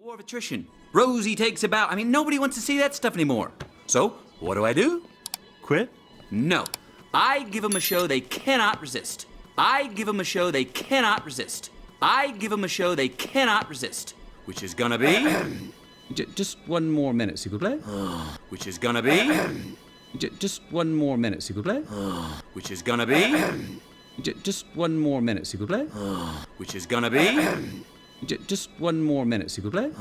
War of attrition. Rosie takes a bow. I mean, nobody wants to see that stuff anymore. So, what do? Quit? No. I give them a show they cannot resist. I give them a show they cannot resist. I give them a show they cannot resist. Which is gonna be... just one more minute, s'il vous plaît. Which is gonna be... just one more minute, s'il vous plaît. Which is gonna be... just one more minute, s'il vous plaît. Which is gonna be... just one more minute, s'il vous plaît.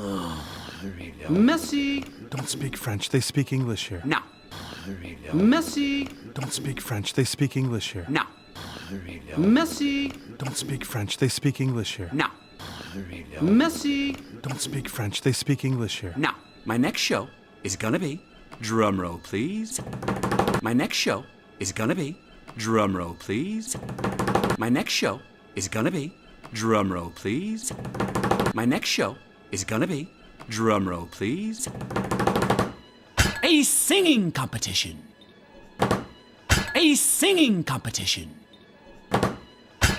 Merci. Don't speak French, they speak English here. Now. Merci. Don't speak French, they speak English here. Now. Merci. Don't speak French, they speak English here. Now. Merci. Don't speak French, they speak English here. Now, my next show is gonna be, drum roll please. My next show is gonna be, drum roll please. My next show is gonna be, drum roll please. My next show is gonna be, drum roll please. A singing competition. A singing competition.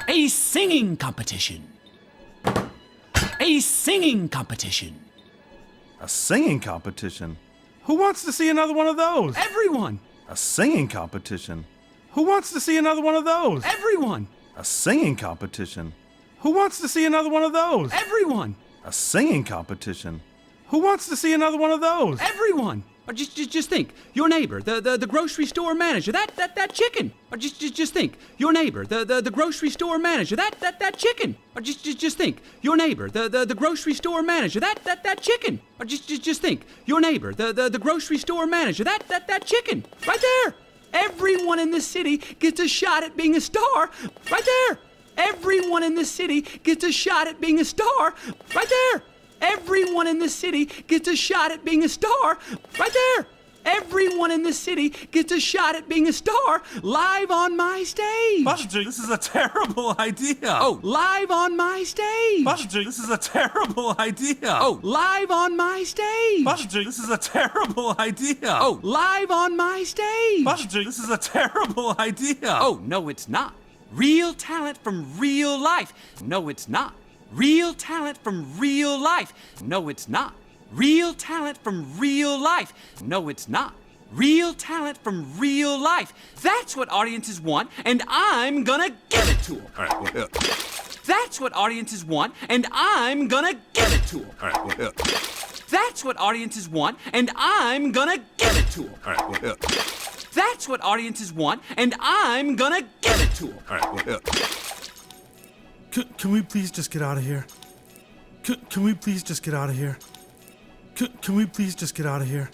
A singing competition. A singing competition. A singing competition? Who wants to see another one of those? Everyone. A singing competition? Who wants to see another one of those? Everyone. A singing competition? Who wants to see another one of those? Everyone. A singing competition? Who wants to see another one of those? Everyone. Or just think, your neighbor, the grocery store manager, that chicken. Or just think, your neighbor, the grocery store manager, that chicken. Or just think, your neighbor, the grocery store manager, that chicken. Or just think, your neighbor, the grocery store manager, that chicken. Right there. Everyone in this city gets a shot at being a star. Right there. Everyone in this city gets a shot at being a star. Right there. Everyone in this city gets a shot at being a star. Right there. Everyone in this city gets a shot at being a star live on my stage. Buster, this is a terrible idea. Oh, live on my stage. Buster, this is a terrible idea. Oh, live on my stage. Buster, this is a terrible idea. Oh, live on my stage. Buster, this is a terrible idea. Oh, no, it's not. Real talent from real life. No, it's not. Real talent from real life. No, it's not. Real talent from real life. No, it's not. Real talent from real life. That's what audiences want, and I'm gonna give it to them. All right, well, That's what audiences want, and I'm gonna give it to them. all right, well, That's what audiences want, and I'm gonna give it to them. all right, well, That's what audiences want, and I'm gonna give it to them. all right, well, Can we please just get out of here? Can we please just get out of here? Can we please just get out of here?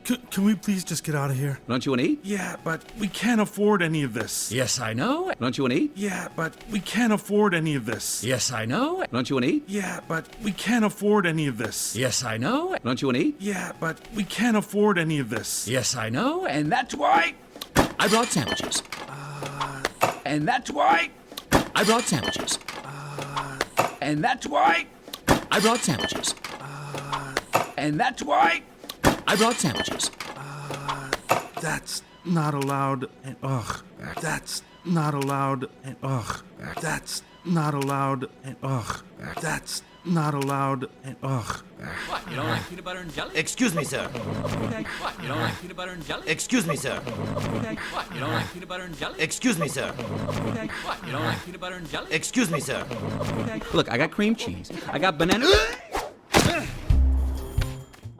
Can we please just get out of here? Don't you want to eat? Yeah, but we can't afford any of this. Yes, I know. Don't you want to eat? Yeah, but we can't afford any of this. Yes, I know. Don't you want to eat? Yeah, but we can't afford any of this. Yes, I know. Don't you want to eat? Yeah, but we can't afford any of this. Yes, I know. And that's why I brought sandwiches. And that's why I brought sandwiches. And that's why I brought sandwiches. And that's why I brought sandwiches. That's not allowed. And ugh. That's not allowed. And ugh. That's not allowed. And ugh. That's not allowed. And ugh. What, you don't like peanut butter and jelly? Excuse me, sir. Okay. What, you don't like peanut butter and jelly? Excuse me, sir. Okay. What, you don't like peanut butter and jelly? Excuse me, sir. Okay. What, you don't like peanut butter and jelly? Excuse me, sir. Okay. Look, I got cream cheese. I got banana.